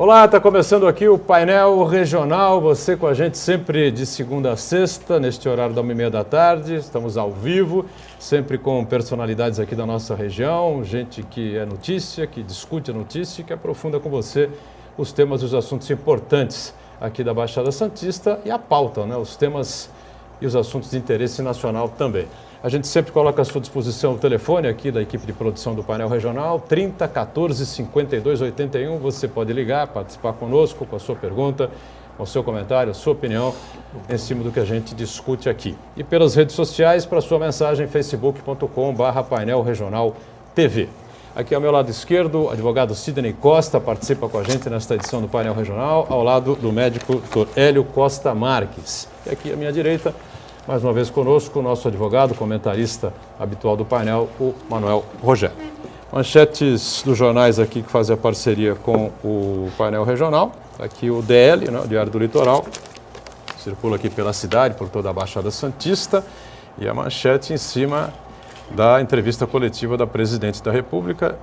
Olá, está começando aqui o Painel Regional, você com a gente sempre de segunda a sexta, neste horário da 1h30 da tarde, estamos ao vivo, sempre com personalidades aqui da nossa região, gente que é notícia, que discute a notícia e que aprofunda com você os temas e os assuntos importantes aqui da Baixada Santista e a pauta, né? Os temas e os assuntos de interesse nacional também. A gente sempre coloca à sua disposição o telefone aqui da equipe de produção do Painel Regional, 30 14 52 81. Você pode ligar, participar conosco com a sua pergunta, com o seu comentário, a sua opinião em cima do que a gente discute aqui. E pelas redes sociais, para sua mensagem, facebook.com/Painel Regional TV. Aqui ao meu lado esquerdo, o advogado Sidney Costa participa com a gente nesta edição do Painel Regional, ao lado do médico Dr. Hélio Costa Marques. E aqui à minha direita, mais uma vez conosco, o nosso advogado, comentarista habitual do painel, o Manuel Rogério. Manchetes dos jornais aqui que fazem a parceria com o painel regional. Aqui o DL, né, o Diário do Litoral, circula aqui pela cidade, por toda a Baixada Santista. E a manchete em cima da entrevista coletiva da Presidente da República.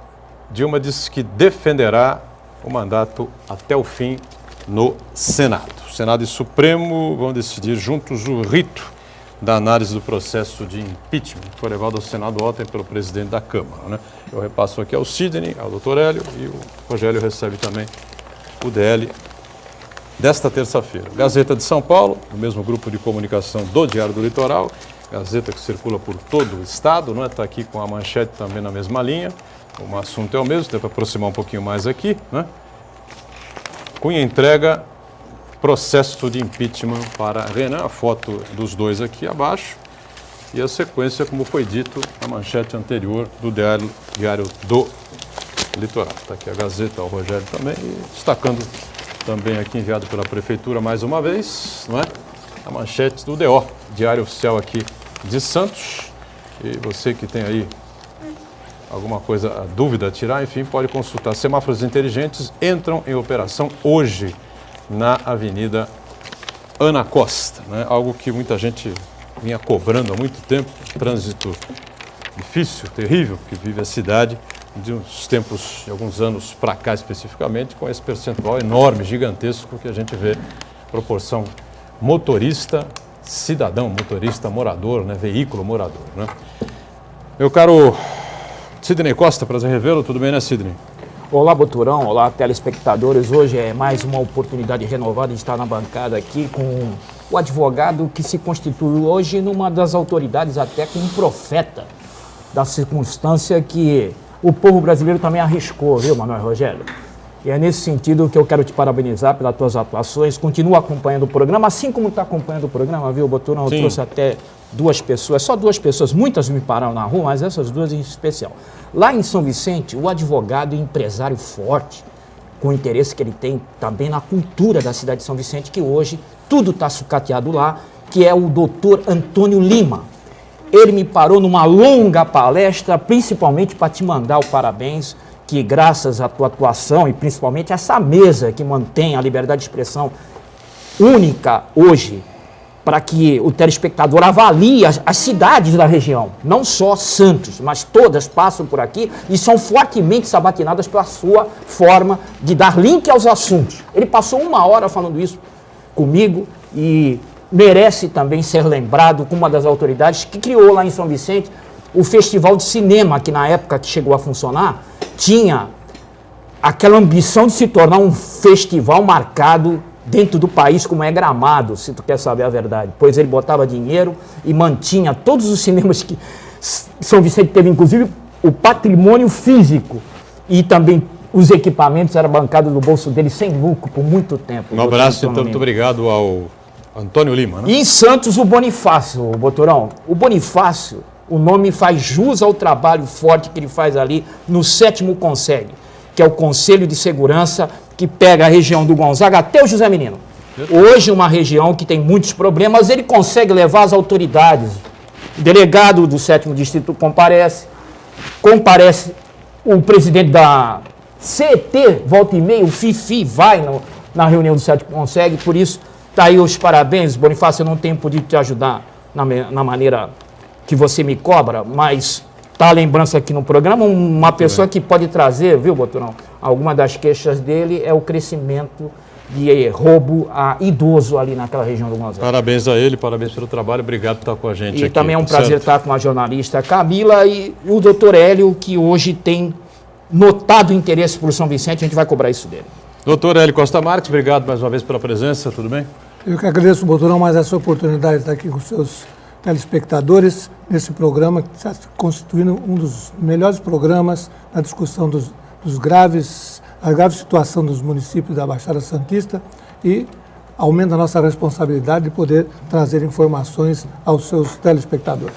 Dilma disse que defenderá o mandato até o fim no Senado. O Senado e Supremo vão decidir juntos o rito da análise do processo de impeachment, que foi levado ao Senado ontem pelo presidente da Câmara, né? Eu repasso aqui ao Sidney, ao Dr. Hélio, e o Rogério recebe também o DL desta terça-feira. Gazeta de São Paulo, o mesmo grupo de comunicação do Diário do Litoral, Gazeta que circula por todo o estado, não é? Está aqui com a manchete também na mesma linha, o assunto é o mesmo, tem para aproximar um pouquinho mais aqui, né? Cunha entrega processo de impeachment para Renan, a foto dos dois aqui abaixo, e a sequência, como foi dito na manchete anterior do Diário do Litoral. Está aqui a Gazeta, o Rogério também, e destacando também aqui, enviado pela Prefeitura mais uma vez, não é? A manchete do DO, Diário Oficial aqui de Santos, e você que tem aí alguma coisa, a dúvida a tirar, enfim, pode consultar. Semáforos inteligentes entram em operação hoje na Avenida Ana Costa, né? Algo que muita gente vinha cobrando há muito tempo, trânsito difícil, terrível, que vive a cidade de uns tempos, de alguns anos para cá especificamente, com esse percentual enorme, gigantesco que a gente vê, proporção motorista, cidadão, motorista, morador, né? Veículo morador, né? Meu caro Sidney Costa, prazer revê-lo, tudo bem, né, Sidney? Olá, Boturão, olá, telespectadores. Hoje é mais uma oportunidade renovada de estar na bancada aqui com o advogado que se constitui hoje numa das autoridades, até como um profeta da circunstância que o povo brasileiro também arriscou, viu, Manuel Rogério? E é nesse sentido que eu quero te parabenizar pelas tuas atuações. Continua acompanhando o programa, assim como está acompanhando o programa, viu, Boturão? Eu trouxe até duas pessoas, só duas pessoas, muitas me pararam na rua, mas essas duas em especial. Lá em São Vicente, o advogado e empresário forte, com o interesse que ele tem também na cultura da cidade de São Vicente, que hoje tudo está sucateado lá, que é o doutor Antônio Lima. Ele me parou numa longa palestra, principalmente para te mandar o parabéns, que graças à tua atuação e principalmente essa mesa que mantém a liberdade de expressão única hoje, para que o telespectador avalie as cidades da região, não só Santos, mas todas passam por aqui e são fortemente sabatinadas pela sua forma de dar link aos assuntos. Ele passou 1 hora falando isso comigo e merece também ser lembrado como uma das autoridades que criou lá em São Vicente o Festival de Cinema, que na época que chegou a funcionar, tinha aquela ambição de se tornar um festival marcado dentro do país, como é Gramado, se tu quer saber a verdade. Pois ele botava dinheiro e mantinha todos os cinemas que São Vicente teve, inclusive o patrimônio físico e também os equipamentos eram bancados do bolso dele sem lucro por muito tempo. Um abraço, então, muito obrigado ao Antônio Lima, né? E em Santos, o Bonifácio, Boturão. O Bonifácio, o nome faz jus ao trabalho forte que ele faz ali no 7º Conselho, que é o Conselho de Segurança, que pega a região do Gonzaga até o José Menino. Hoje, uma região que tem muitos problemas, ele consegue levar as autoridades. O delegado do 7º Distrito comparece o presidente da CET, volta e meia, o FIFI, vai na reunião do 7º Conselho, por isso, está aí os parabéns, Bonifácio, eu não tenho podido te ajudar na maneira que você me cobra, mas tá a lembrança aqui no programa, uma pessoa que pode trazer, viu, Boturão, alguma das queixas dele é o crescimento de roubo a idoso ali naquela região do Mosaico. Parabéns a ele, parabéns pelo trabalho, obrigado por estar com a gente aqui. E também é um prazer certo? estar com a jornalista Camila e o doutor Hélio, que hoje tem notado interesse por São Vicente, a gente vai cobrar isso dele. Doutor Hélio Costa Marques, obrigado mais uma vez pela presença, tudo bem? Eu que agradeço, Boturão, mais essa oportunidade de estar aqui com os seus telespectadores nesse programa que está se constituindo um dos melhores programas na discussão a grave situação dos municípios da Baixada Santista e aumenta a nossa responsabilidade de poder trazer informações aos seus telespectadores.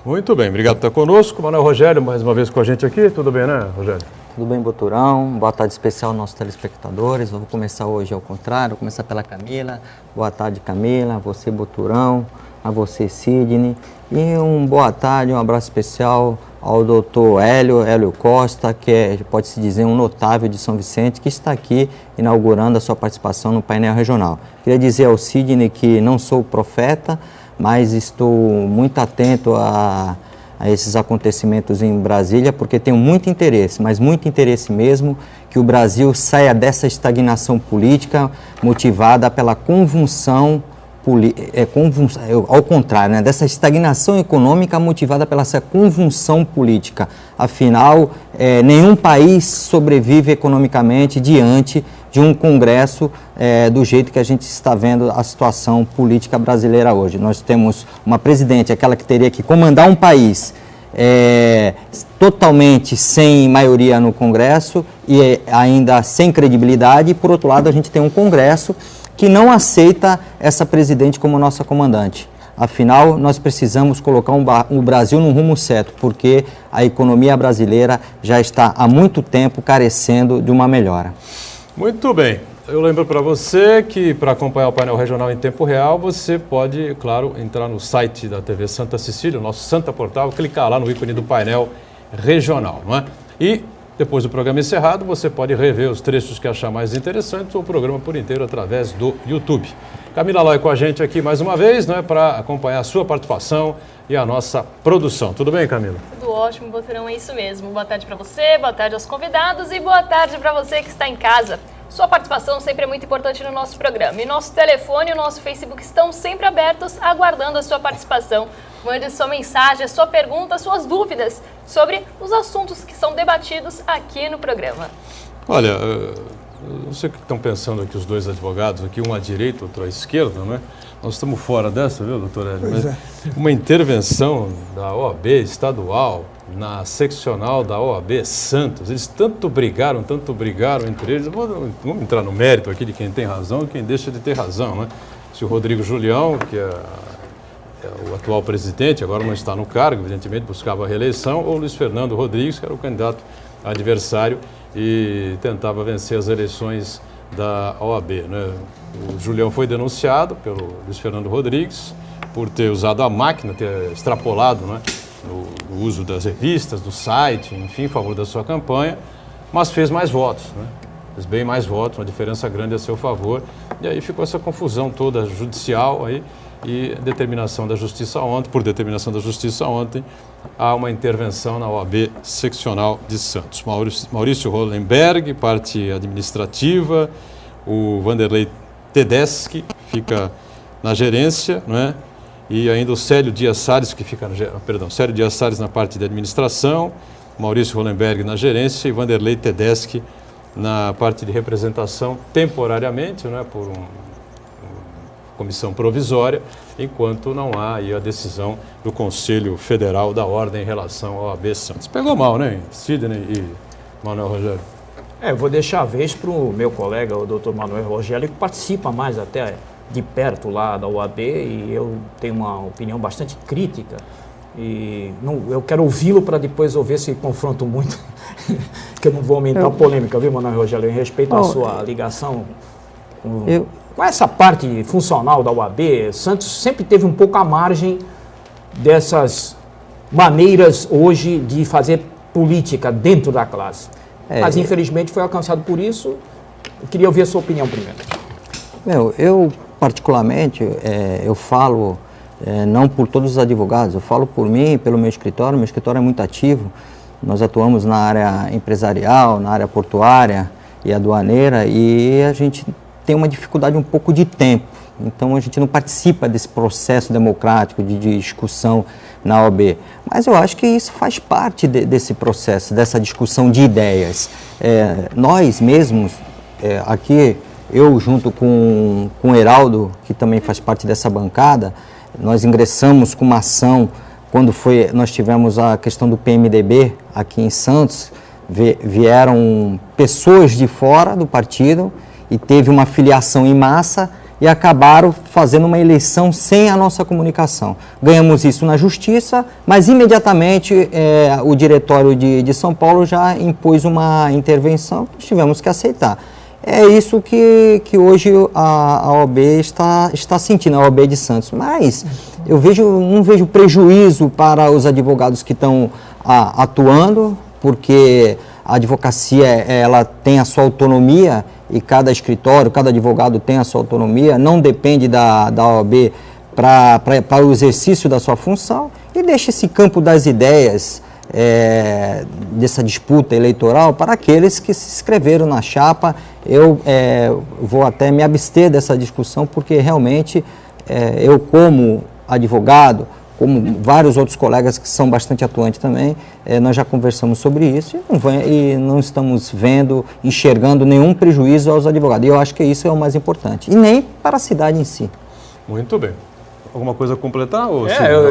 Muito bem, obrigado por estar conosco. Manuel Rogério, mais uma vez com a gente aqui, tudo bem, né, Rogério? Tudo bem, Boturão? Boa tarde especial aos nossos telespectadores. Vou começar hoje ao contrário, vou começar pela Camila. Boa tarde, Camila, a você, Boturão, a você, Sidney. E boa tarde, um abraço especial ao doutor Hélio Costa, que é, pode-se dizer, um notável de São Vicente, que está aqui inaugurando a sua participação no painel regional. Queria dizer ao Sidney que não sou profeta, mas estou muito atento a esses acontecimentos em Brasília, porque tenho muito interesse, mas muito interesse mesmo, que o Brasil saia dessa estagnação política motivada pela convulsão ao contrário, né? Dessa estagnação econômica motivada pela essa convulsão política. Afinal, nenhum país sobrevive economicamente diante de um Congresso do jeito que a gente está vendo a situação política brasileira hoje. Nós temos uma presidente, aquela que teria que comandar um país totalmente sem maioria no Congresso e ainda sem credibilidade, e por outro lado a gente tem um Congresso que não aceita essa presidente como nossa comandante. Afinal, nós precisamos colocar o Brasil no rumo certo, porque a economia brasileira já está há muito tempo carecendo de uma melhora. Muito bem. Eu lembro para você que para acompanhar o painel regional em tempo real, você pode, claro, entrar no site da TV Santa Cecília, o nosso Santa Portal, clicar lá no ícone do painel regional, não é? E depois do programa encerrado, você pode rever os trechos que achar mais interessantes ou o programa por inteiro através do YouTube. Camila Loi com a gente aqui mais uma vez, né, para acompanhar a sua participação e a nossa produção. Tudo bem, Camila? Tudo ótimo, Boturão, é isso mesmo. Boa tarde para você, boa tarde aos convidados e boa tarde para você que está em casa. Sua participação sempre é muito importante no nosso programa. E nosso telefone e o nosso Facebook estão sempre abertos, aguardando a sua participação. Mande sua mensagem, sua pergunta, suas dúvidas sobre os assuntos que são debatidos aqui no programa. Olha, eu não sei o que estão pensando aqui os dois advogados, aqui um à direita, outro à esquerda, não é? Nós estamos fora dessa, viu, doutor Hélio? Pois é. Uma intervenção da OAB estadual na seccional da OAB Santos. Eles tanto brigaram entre eles. Vamos entrar no mérito aqui de quem tem razão e quem deixa de ter razão, né? Se o Rodrigo Julião, que é o atual presidente, agora não está no cargo, evidentemente buscava a reeleição, ou Luiz Fernando Rodrigues, que era o candidato adversário e tentava vencer as eleições da OAB, né? O Julião foi denunciado pelo Luiz Fernando Rodrigues por ter usado a máquina, ter extrapolado, né, no uso das revistas, do site, enfim, em favor da sua campanha, mas fez mais votos, né? Fez bem mais votos, uma diferença grande a seu favor, e aí ficou essa confusão toda judicial aí, e determinação da Justiça ontem, por determinação da Justiça ontem, há uma intervenção na OAB seccional de Santos. Maurício Hollenberg, parte administrativa, o Vanderlei Tedeschi fica na gerência, não é? E ainda o Célio Dias Salles, que fica Célio Dias Salles na parte de administração, Maurício Hollenberg na gerência e Vanderlei Tedeschi na parte de representação temporariamente, não é? Por comissão provisória, enquanto não há aí a decisão do Conselho Federal da Ordem em relação ao AB Santos. Pegou mal, né, Sidney e Manuel Rogério? Eu vou deixar a vez para o meu colega, o doutor Manuel Rogério, que participa mais até de perto lá da OAB, e eu tenho uma opinião bastante crítica. E eu quero ouvi-lo para depois eu ver se confronto muito, que eu não vou aumentar a polêmica, viu, Manuel Rogério, em respeito à sua ligação com essa parte funcional da OAB. Santos sempre teve um pouco à margem dessas maneiras hoje de fazer política dentro da classe. Mas infelizmente foi alcançado por isso. Eu queria ouvir a sua opinião primeiro. Eu particularmente, eu falo não por todos os advogados, eu falo por mim e pelo meu escritório. Meu escritório é muito ativo, nós atuamos na área empresarial, na área portuária, e aduaneira, e a gente tem uma dificuldade um pouco de tempo. Então, a gente não participa desse processo democrático de discussão na OAB. Mas eu acho que isso faz parte desse processo, dessa discussão de ideias. Nós mesmos, aqui, eu junto com o Heraldo, que também faz parte dessa bancada, nós ingressamos com uma ação, quando nós tivemos a questão do PMDB aqui em Santos, vieram pessoas de fora do partido e teve uma filiação em massa, e acabaram fazendo uma eleição sem a nossa comunicação. Ganhamos isso na justiça, mas imediatamente o diretório de São Paulo já impôs uma intervenção que tivemos que aceitar. É isso que hoje a OAB está sentindo, a OAB de Santos. Mas eu não vejo prejuízo para os advogados que estão atuando, porque a advocacia ela tem a sua autonomia, e cada escritório, cada advogado tem a sua autonomia, não depende da OAB para o exercício da sua função, e deixa esse campo das ideias, dessa disputa eleitoral, para aqueles que se inscreveram na chapa. Eu vou até me abster dessa discussão, porque realmente eu, como advogado, como vários outros colegas que são bastante atuantes também, nós já conversamos sobre isso e não estamos enxergando nenhum prejuízo aos advogados. E eu acho que isso é o mais importante. E nem para a cidade em si. Muito bem. Alguma coisa a completar?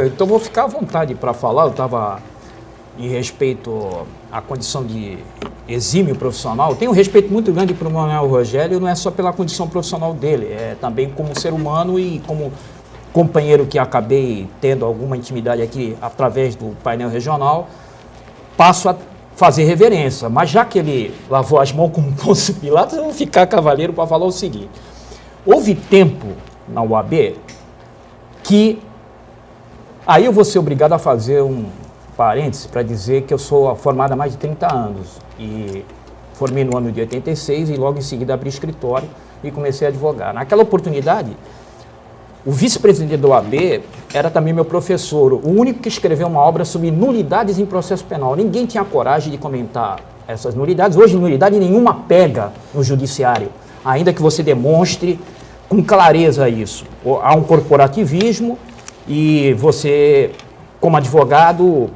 Então vou ficar à vontade para falar. Eu estava em respeito à condição de exímio profissional. Eu tenho um respeito muito grande para o Manuel Rogério, não é só pela condição profissional dele, é também como ser humano e como companheiro que acabei tendo alguma intimidade aqui através do painel regional, passo a fazer reverência. Mas já que ele lavou as mãos como Pôncio Pilatos, eu vou ficar cavaleiro para falar o seguinte. Houve tempo na UAB que... Aí eu vou ser obrigado a fazer um parêntese para dizer que eu sou formado há mais de 30 anos. E formei no ano de 86 e logo em seguida abri escritório e comecei a advogar. Naquela oportunidade, o vice-presidente da OAB era também meu professor, o único que escreveu uma obra sobre nulidades em processo penal. Ninguém tinha coragem de comentar essas nulidades. Hoje, nulidade nenhuma pega no judiciário, ainda que você demonstre com clareza isso. Há um corporativismo e você, como advogado,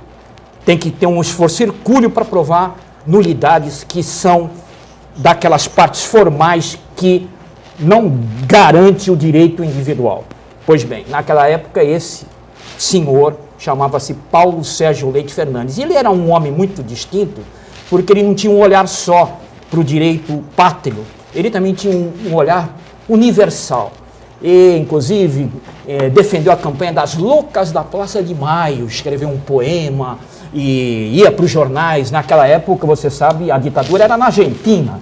tem que ter um esforço hercúleo para provar nulidades que são daquelas partes formais que não garante o direito individual. Pois bem, naquela época esse senhor chamava-se Paulo Sérgio Leite Fernandes. Ele era um homem muito distinto, porque ele não tinha um olhar só para o direito pátrio, ele também tinha um olhar universal. E, inclusive, defendeu a campanha das loucas da Praça de Maio, escreveu um poema e ia para os jornais. Naquela época, você sabe, a ditadura era na Argentina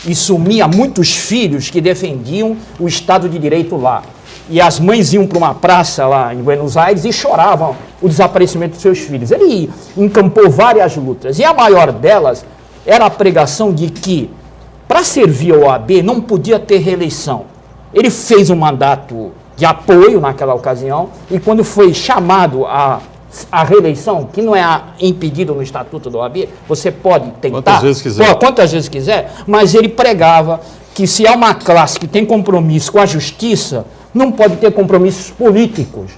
e sumia muitos filhos que defendiam o Estado de Direito lá. E as mães iam para uma praça lá em Buenos Aires e choravam o desaparecimento de seus filhos. Ele encampou várias lutas, e a maior delas era a pregação de que, para servir ao OAB, não podia ter reeleição. Ele fez um mandato de apoio naquela ocasião, e quando foi chamado a reeleição, que não é impedido no Estatuto da OAB, você pode tentar, quantas vezes quiser, mas ele pregava que se há uma classe que tem compromisso com a justiça, não pode ter compromissos políticos.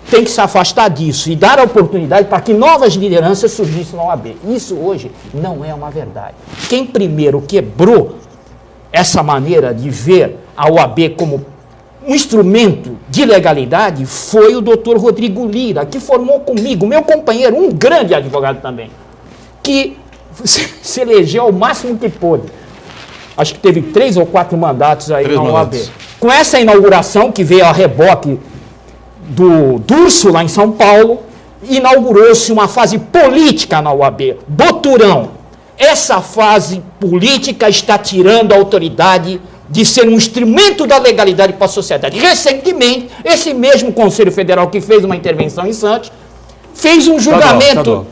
Tem que se afastar disso e dar a oportunidade para que novas lideranças surgissem na OAB. Isso hoje não é uma verdade. Quem primeiro quebrou essa maneira de ver a OAB como um instrumento de legalidade foi o doutor Rodrigo Lira, que formou comigo, meu companheiro, um grande advogado também, que se elegeu ao máximo que pôde. Acho que teve 3 ou 4 mandatos aí na OAB. Com essa inauguração, que veio a reboque do Durso, lá em São Paulo, inaugurou-se uma fase política na OAB. Boturão, essa fase política está tirando a autoridade de ser um instrumento da legalidade para a sociedade. Recentemente, esse mesmo Conselho Federal que fez uma intervenção em Santos, fez um julgamento,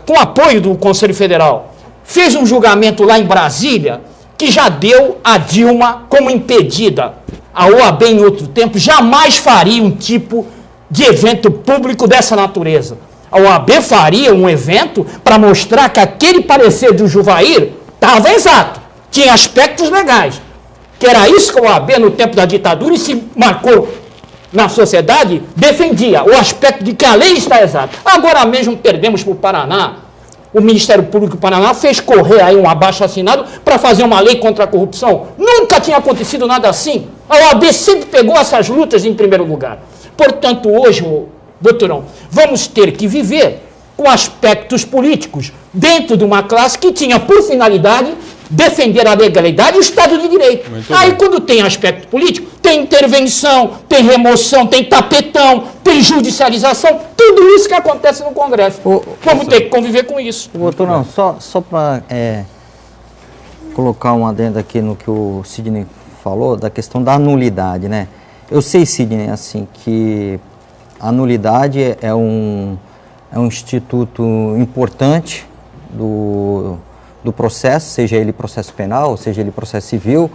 com apoio do Conselho Federal, fez um julgamento lá em Brasília, que já deu a Dilma como impedida. A OAB, em outro tempo, jamais faria um tipo de evento público dessa natureza. A OAB faria um evento para mostrar que aquele parecer do Juvair Estava exato. Tinha aspectos legais. Que era isso que o OAB, no tempo da ditadura, e se marcou na sociedade, defendia o aspecto de que a lei está exata. Agora mesmo perdemos para o Paraná. O Ministério Público do Paraná fez correr aí um abaixo-assinado para fazer uma lei contra a corrupção. Nunca tinha acontecido nada assim. A OAB sempre pegou essas lutas em primeiro lugar. Portanto, hoje, doutorão, vamos ter que viver com aspectos políticos dentro de uma classe que tinha por finalidade defender a legalidade e o Estado de Direito. Aí, quando tem aspecto político, tem intervenção, tem remoção, tem tapetão, tem judicialização, tudo isso que acontece no Congresso. Vamos ter que conviver com isso. Doutor, só para colocar um adendo aqui no que o Sidney falou, da questão da nulidade, né? Eu sei, Sidney, assim, que a nulidade é um instituto importante do processo, seja ele processo penal, seja ele processo civil.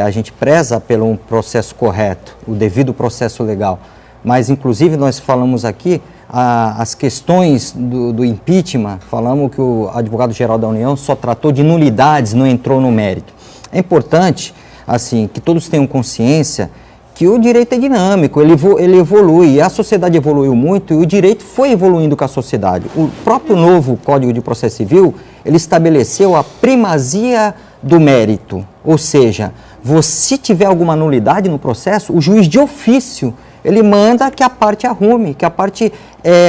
A gente preza pelo um processo correto, o devido processo legal. Mas, inclusive, nós falamos aqui as questões do impeachment, falamos que o advogado-geral da União só tratou de nulidades, não entrou no mérito. É importante, assim, que todos tenham consciência que o direito é dinâmico, ele evolui, a sociedade evoluiu muito e o direito foi evoluindo com a sociedade. O próprio novo Código de Processo Civil, ele estabeleceu a primazia do mérito, ou seja, se tiver alguma nulidade no processo, o juiz de ofício, ele manda que a parte arrume, que a parte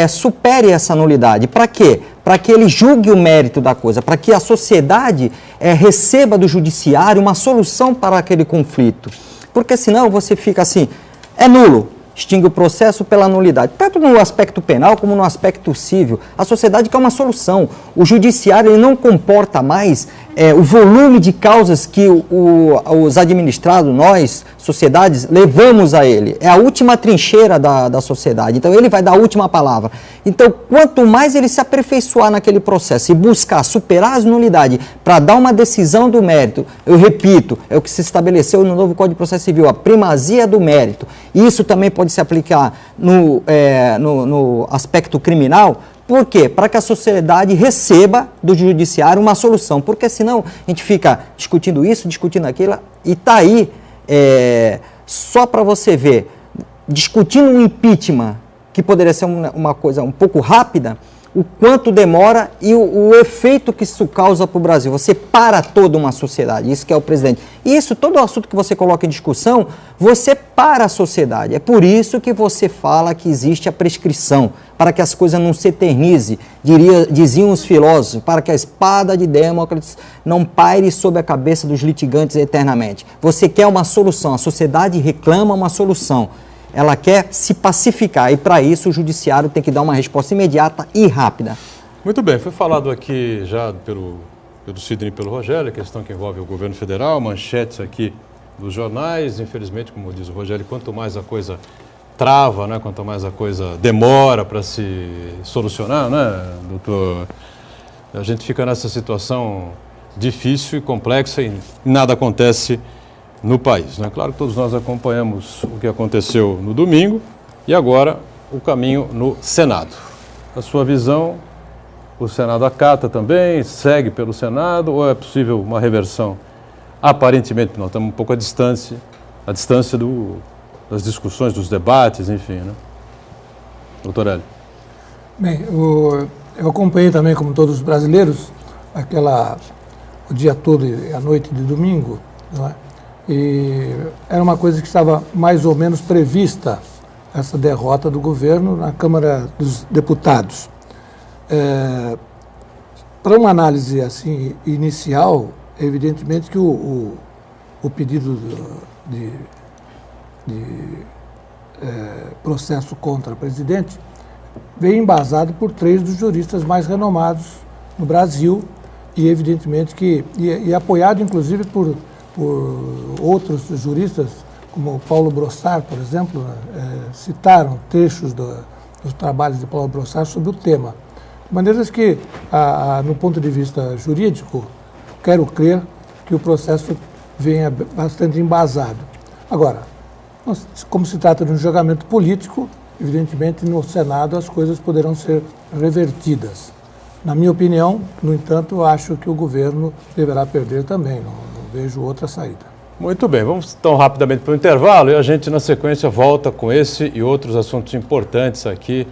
supere essa nulidade. Para quê? Para que ele julgue o mérito da coisa, para que a sociedade receba do judiciário uma solução para aquele conflito. Porque senão você fica assim, é nulo, extingue o processo pela nulidade. Tanto no aspecto penal como no aspecto civil. A sociedade quer uma solução. O judiciário ele não comporta mais o volume de causas que os administrados, nós, sociedades, levamos a ele. É a última trincheira da sociedade. Então ele vai dar a última palavra. Então quanto mais ele se aperfeiçoar naquele processo e buscar superar as nulidades para dar uma decisão do mérito, eu repito, é o que se estabeleceu no novo Código de Processo Civil, a primazia do mérito. Isso também pode se aplicar no aspecto criminal. Por quê? Para que a sociedade receba do judiciário uma solução. Porque senão a gente fica discutindo isso, discutindo aquilo, e está aí, só para você ver, discutindo um impeachment, que poderia ser uma coisa um pouco rápida, o quanto demora e o efeito que isso causa para o Brasil. Você para toda uma sociedade, isso que é o presidente. E isso, todo assunto que você coloca em discussão, você para a sociedade. É por isso que você fala que existe a prescrição, para que as coisas não se eternizem, diziam os filósofos, para que a espada de Damocles não paire sobre a cabeça dos litigantes eternamente. Você quer uma solução, a sociedade reclama uma solução. Ela quer se pacificar e, para isso, o judiciário tem que dar uma resposta imediata e rápida. Muito bem, foi falado aqui já pelo Sidney e pelo Rogério, a questão que envolve o governo federal, manchetes aqui dos jornais. Infelizmente, como diz o Rogério, quanto mais a coisa trava, né, quanto mais a coisa demora para se solucionar, né, doutor, a gente fica nessa situação difícil e complexa e nada acontece no país, né? Claro que todos nós acompanhamos o que aconteceu no domingo e agora o caminho no Senado. A sua visão, o Senado acata também, segue pelo Senado ou é possível uma reversão? Aparentemente, nós estamos um pouco à distância das discussões, dos debates, enfim, né? Doutor Hélio. Bem, eu acompanhei também, como todos os brasileiros, o dia todo e a noite de domingo, não é? E era uma coisa que estava mais ou menos prevista, essa derrota do governo na Câmara dos Deputados. Para uma análise assim inicial, evidentemente que o pedido de processo contra o presidente veio embasado por 3 dos juristas mais renomados no Brasil e evidentemente que e apoiado inclusive por outros juristas, como Paulo Brossard, por exemplo, citaram trechos dos trabalhos de Paulo Brossard sobre o tema. De maneira que, no ponto de vista jurídico, quero crer que o processo venha bastante embasado. Agora, como se trata de um julgamento político, evidentemente no Senado as coisas poderão ser revertidas. Na minha opinião, no entanto, acho que o governo deverá perder também, não vejo outra saída. Muito bem, vamos então rapidamente para o intervalo e a gente na sequência volta com esse e outros assuntos importantes aqui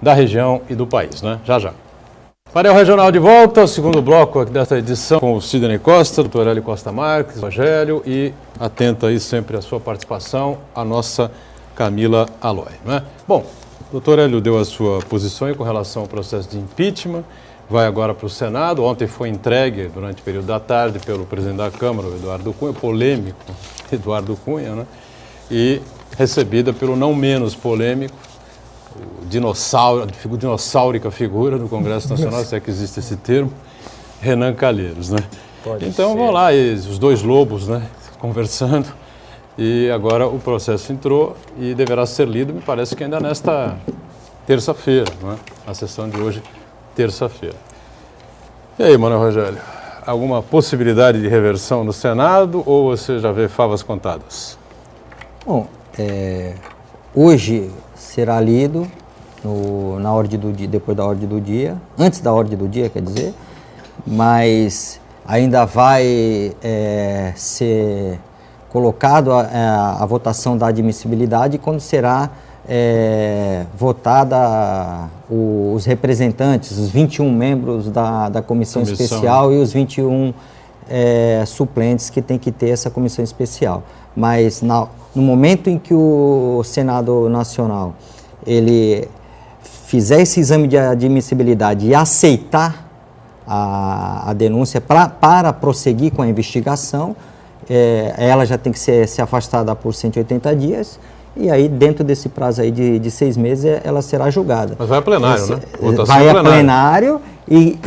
da região e do país, né? Já já. Painel Regional de volta, o segundo bloco aqui desta edição com o Sidney Costa, doutor Hélio Costa Marques, Rogério e atento aí sempre à sua participação, a nossa Camila Aloy, né? Bom, o doutor Hélio deu a sua posição com relação ao processo de impeachment, vai agora para o Senado. Ontem foi entregue, durante o período da tarde, pelo presidente da Câmara, o Eduardo Cunha, polêmico Eduardo Cunha, né? E recebida pelo não menos polêmico, o dinossáurica figura do Congresso Nacional, se é que existe esse termo, Renan Calheiros, né? Então vão lá, os dois lobos, né, conversando. E agora o processo entrou e deverá ser lido, me parece que ainda nesta terça-feira, né? A sessão de hoje, terça-feira. E aí, Manuel Rogério, alguma possibilidade de reversão no Senado ou você já vê favas contadas? Bom, hoje será lido na ordem do dia, depois da ordem do dia, antes da ordem do dia, quer dizer, mas ainda vai ser colocado a votação da admissibilidade quando será votada os representantes, os 21 membros da comissão especial e os 21 suplentes que tem que ter essa comissão especial. Mas no momento em que o Senado Nacional ele fizer esse exame de admissibilidade e aceitar a denúncia para prosseguir com a investigação, ela já tem que ser afastada por 180 dias e aí dentro desse prazo aí de 6 meses ela será julgada. Mas vai a plenário, né? Votação vai a plenário e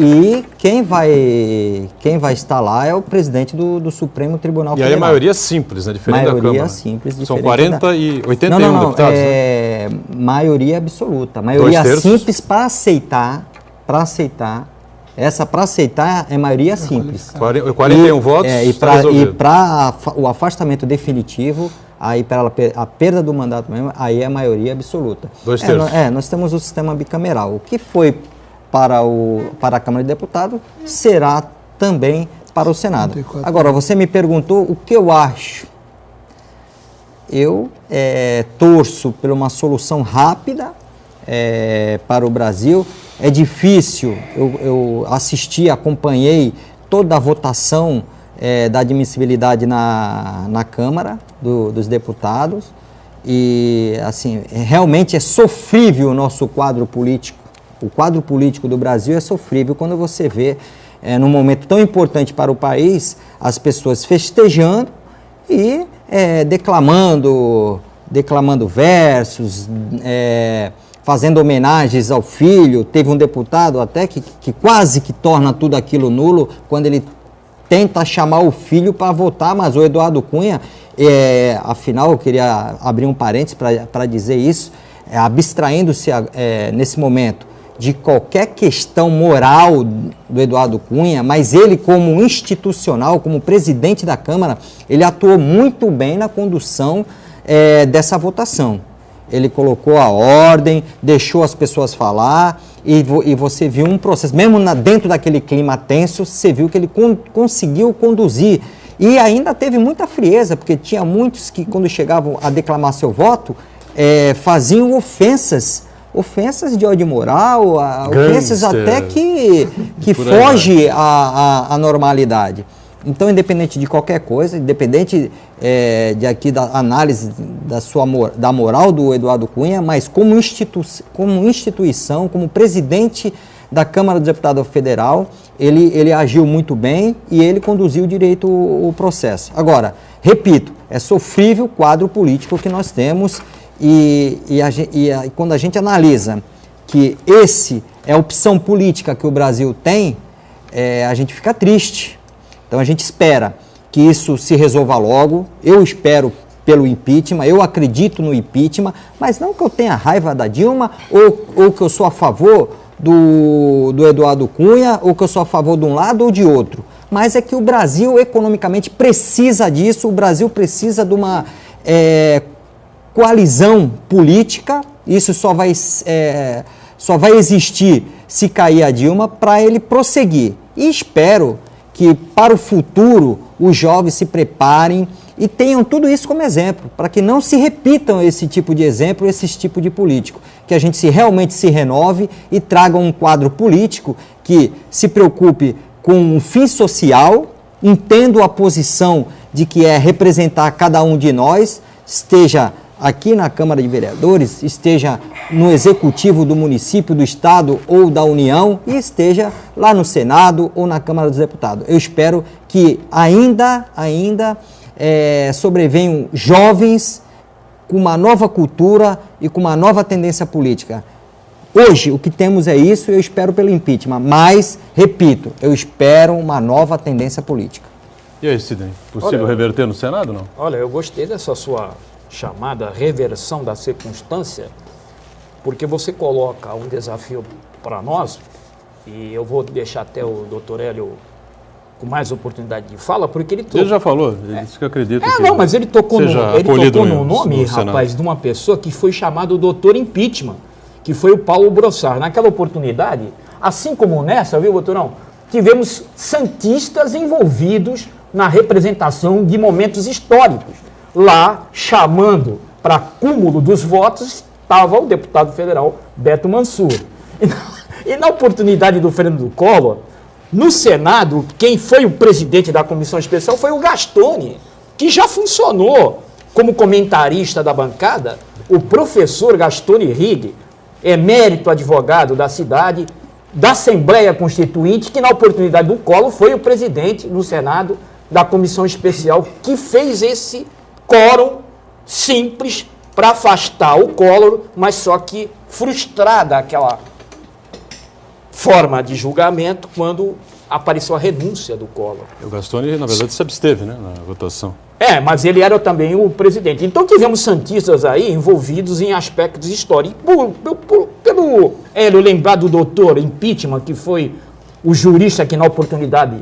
quem vai estar lá é o presidente do Supremo Tribunal Federal. E aí a maioria simples, né? Diferente da Câmara. Maioria simples. São 40 e 81 deputados, né? Maioria absoluta. Maioria simples para aceitar. Essa para aceitar é maioria simples. 41 votos. E para o afastamento definitivo, aí para a perda do mandato mesmo, aí é a maioria absoluta. 2/3. Nós temos o sistema bicameral. O que foi para a Câmara de Deputados será também para o Senado. Agora, você me perguntou o que eu acho. Eu torço por uma solução rápida para o Brasil. É difícil, eu assisti, acompanhei toda a votação da admissibilidade na Câmara dos Deputados e, assim, realmente é sofrível o nosso quadro político. O quadro político do Brasil é sofrível quando você vê, num momento tão importante para o país, as pessoas festejando e declamando versos, fazendo homenagens ao filho. Teve um deputado até que quase que torna tudo aquilo nulo quando ele tenta chamar o filho para votar, mas o Eduardo Cunha, afinal eu queria abrir um parênteses para dizer isso, abstraindo-se nesse momento de qualquer questão moral do Eduardo Cunha, mas ele como institucional, como presidente da Câmara, ele atuou muito bem na condução dessa votação. Ele colocou a ordem, deixou as pessoas falar e você viu um processo, mesmo dentro daquele clima tenso, você viu que ele conseguiu conduzir. E ainda teve muita frieza, porque tinha muitos que quando chegavam a declamar seu voto, faziam ofensas de ódio moral, ofensas até que foge à normalidade. Então, independente de qualquer coisa, independente da análise da moral do Eduardo Cunha, mas como instituição, como presidente da Câmara dos Deputados Federal, ele agiu muito bem e ele conduziu direito o processo. Agora, repito, é sofrível o quadro político que nós temos e quando a gente analisa que esse é a opção política que o Brasil tem, a gente fica triste. Então a gente espera que isso se resolva logo, eu espero pelo impeachment, eu acredito no impeachment, mas não que eu tenha raiva da Dilma ou que eu sou a favor do Eduardo Cunha ou que eu sou a favor de um lado ou de outro, mas é que o Brasil economicamente precisa disso, o Brasil precisa de uma coalizão política, isso só só vai existir se cair a Dilma para ele prosseguir. E espero que para o futuro os jovens se preparem e tenham tudo isso como exemplo, para que não se repitam esse tipo de exemplo, esse tipo de político. Que a gente realmente se renove e traga um quadro político que se preocupe com um fim social, entendo a posição de que é representar cada um de nós, esteja aqui na Câmara de Vereadores, esteja no Executivo do município, do Estado ou da União e esteja lá no Senado ou na Câmara dos Deputados. Eu espero que ainda sobrevenham jovens com uma nova cultura e com uma nova tendência política. Hoje, o que temos é isso e eu espero pelo impeachment, mas, repito, eu espero uma nova tendência política. E aí, Sidney, possível reverter no Senado, não? Olha, eu gostei dessa sua chamada reversão da circunstância, porque você coloca um desafio para nós, e eu vou deixar até o doutor Hélio com mais oportunidade de fala, porque ele... Ele já falou, ele disse que acredita que... Não, mas ele tocou no nome, no rapaz, de uma pessoa que foi chamado doutor impeachment, que foi o Paulo Brossard. Naquela oportunidade, assim como nessa, viu, doutorão, tivemos santistas envolvidos na representação de momentos históricos. Lá, chamando para cúmulo dos votos, estava o deputado federal Beto Mansur. E na oportunidade do Fernando Collor, no Senado, quem foi o presidente da comissão especial foi o Gastone, que já funcionou como comentarista da bancada, o professor Gastone Rigg, emérito advogado da cidade, da Assembleia Constituinte, que na oportunidade do Collor foi o presidente no Senado da comissão especial que fez esse quórum simples para afastar o Collor, mas só que frustrada aquela forma de julgamento quando apareceu a renúncia do Collor. O Gastone, na verdade, se absteve, né, na votação. Mas ele era também o presidente. Então tivemos santistas aí envolvidos em aspectos históricos. Pelo Hélio lembrar do doutor impeachment, que foi o jurista que na oportunidade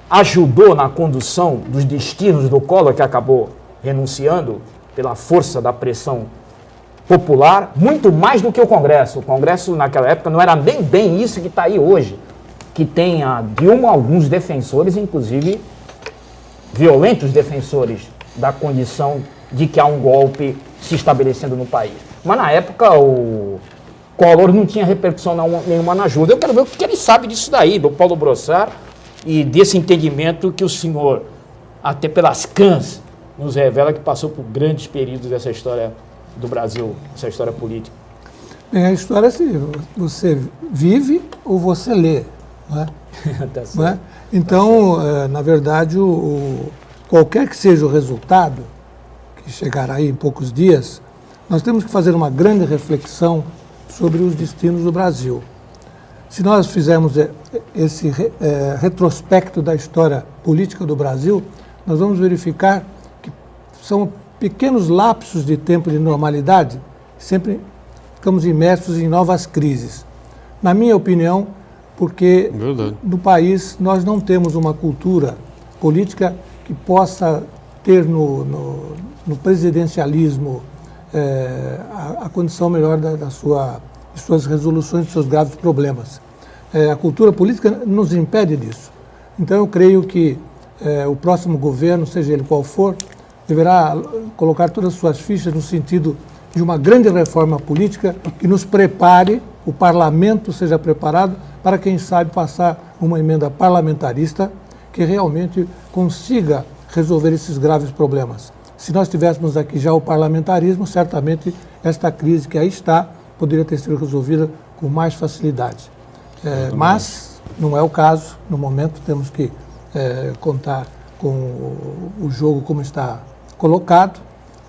ajudou na condução dos destinos do Collor, que acabou renunciando pela força da pressão popular, muito mais do que o Congresso. O Congresso naquela época não era nem bem isso que está aí hoje, que tem a Dilma alguns defensores, inclusive violentos defensores da condição de que há um golpe se estabelecendo no país. Mas na época o Collor não tinha repercussão nenhuma na ajuda. Eu quero ver o que ele sabe disso daí, do Paulo Brossard, e desse entendimento que o senhor, até pelas cãs, nos revela que passou por grandes períodos dessa história do Brasil, essa história política. Bem, a história é assim, você vive ou você lê, não é? Tá certo. Não é? Então, na verdade, qualquer que seja o resultado, que chegará aí em poucos dias, nós temos que fazer uma grande reflexão sobre os destinos do Brasil. Se nós fizermos esse retrospecto da história política do Brasil, nós vamos verificar que são pequenos lapsos de tempo de normalidade, sempre ficamos imersos em novas crises. Na minha opinião, porque no país nós não temos uma cultura política que possa ter no presidencialismo a condição melhor de suas resoluções, de seus graves problemas. A cultura política nos impede disso. Então eu creio que o próximo governo, seja ele qual for, deverá colocar todas as suas fichas no sentido de uma grande reforma política que nos prepare, o parlamento seja preparado para, quem sabe, passar uma emenda parlamentarista que realmente consiga resolver esses graves problemas. Se nós tivéssemos aqui já o parlamentarismo, certamente esta crise que aí está poderia ter sido resolvida com mais facilidade. Mas não é o caso. No momento temos que contar com o jogo como está colocado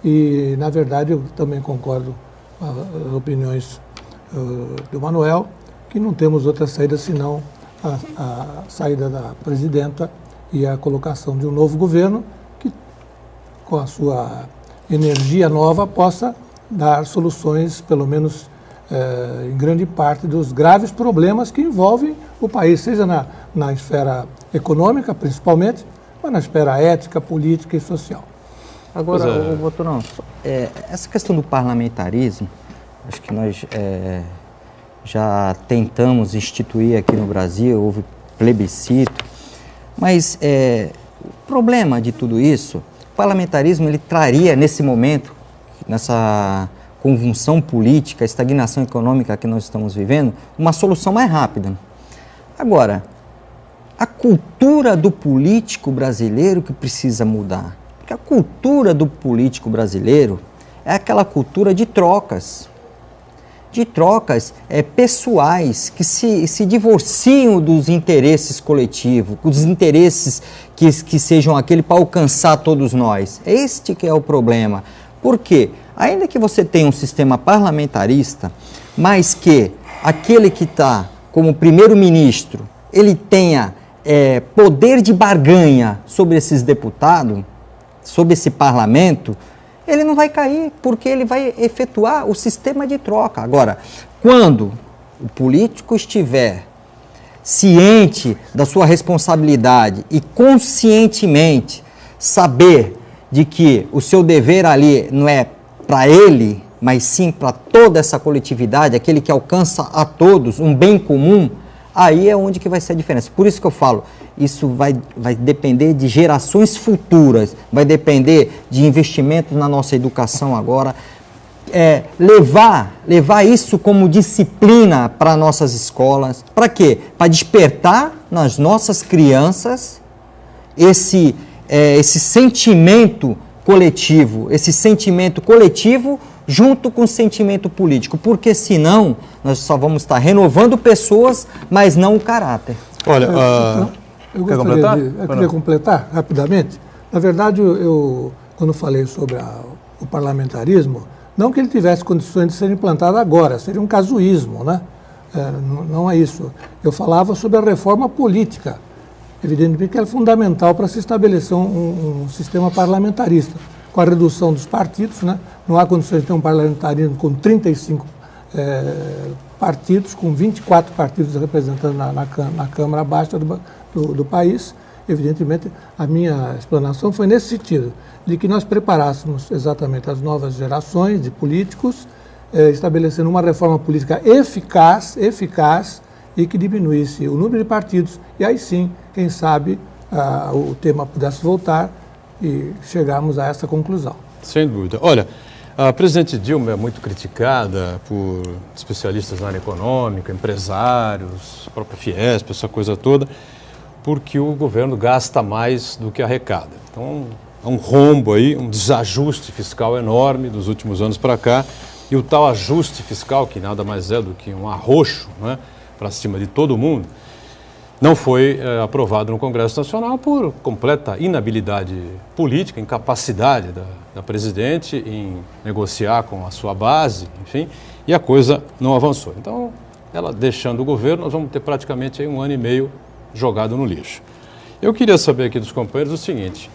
e, na verdade, eu também concordo com as opiniões do Manuel, que não temos outra saída senão a saída da presidenta e a colocação de um novo governo que, com a sua energia nova, possa dar soluções, pelo menos em grande parte, dos graves problemas que envolvem o país, seja na esfera econômica, principalmente, mas na esfera ética, política e social. Agora, doutorão, essa questão do parlamentarismo, acho que nós já tentamos instituir aqui no Brasil, houve plebiscito, mas o problema de tudo isso, o parlamentarismo ele traria nesse momento, nessa convulsão política, estagnação econômica que nós estamos vivendo, uma solução mais rápida. Agora, a cultura do político brasileiro que precisa mudar, porque a cultura do político brasileiro é aquela cultura de trocas pessoais que se divorciam dos interesses coletivos, dos interesses que sejam aquele para alcançar todos nós. Este que é o problema. Por quê? Ainda que você tenha um sistema parlamentarista, mas que aquele que está como primeiro-ministro, ele tenha poder de barganha sobre esses deputados, sobre esse parlamento, ele não vai cair, porque ele vai efetuar o sistema de troca. Agora, quando o político estiver ciente da sua responsabilidade e conscientemente saber de que o seu dever ali não é para ele, mas sim para toda essa coletividade, aquele que alcança a todos um bem comum, aí é onde que vai ser a diferença. Por isso que eu falo, isso vai depender de gerações futuras, vai depender de investimentos na nossa educação agora, levar isso como disciplina para nossas escolas. Para quê? Para despertar nas nossas crianças esse sentimento coletivo, junto com o sentimento político, porque senão nós só vamos estar renovando pessoas, mas não o caráter. Olha, eu queria completar rapidamente. Na verdade, eu quando falei sobre o parlamentarismo, não que ele tivesse condições de ser implantado agora, seria um casuísmo, né? Não é isso. Eu falava sobre a reforma política. Evidentemente que é fundamental para se estabelecer um sistema parlamentarista. Com a redução dos partidos, né? Não há condições de ter um parlamentarismo com 35 partidos, com 24 partidos representando na Câmara Baixa do país. Evidentemente, a minha explanação foi nesse sentido, de que nós preparássemos exatamente as novas gerações de políticos, estabelecendo uma reforma política eficaz e que diminuísse o número de partidos. E aí sim, quem sabe, o tema pudesse voltar e chegarmos a essa conclusão. Sem dúvida. Olha, a presidente Dilma é muito criticada por especialistas na área econômica, empresários, a própria Fiesp, essa coisa toda, porque o governo gasta mais do que arrecada. Então, há um rombo aí, um desajuste fiscal enorme dos últimos anos para cá, e o tal ajuste fiscal, que nada mais é do que um arroxo, né, para cima de todo mundo, não foi aprovado no Congresso Nacional por completa inabilidade política, incapacidade da presidente em negociar com a sua base, enfim, e a coisa não avançou. Então, ela deixando o governo, nós vamos ter praticamente aí 1 ano e meio jogado no lixo. Eu queria saber aqui dos companheiros o seguinte: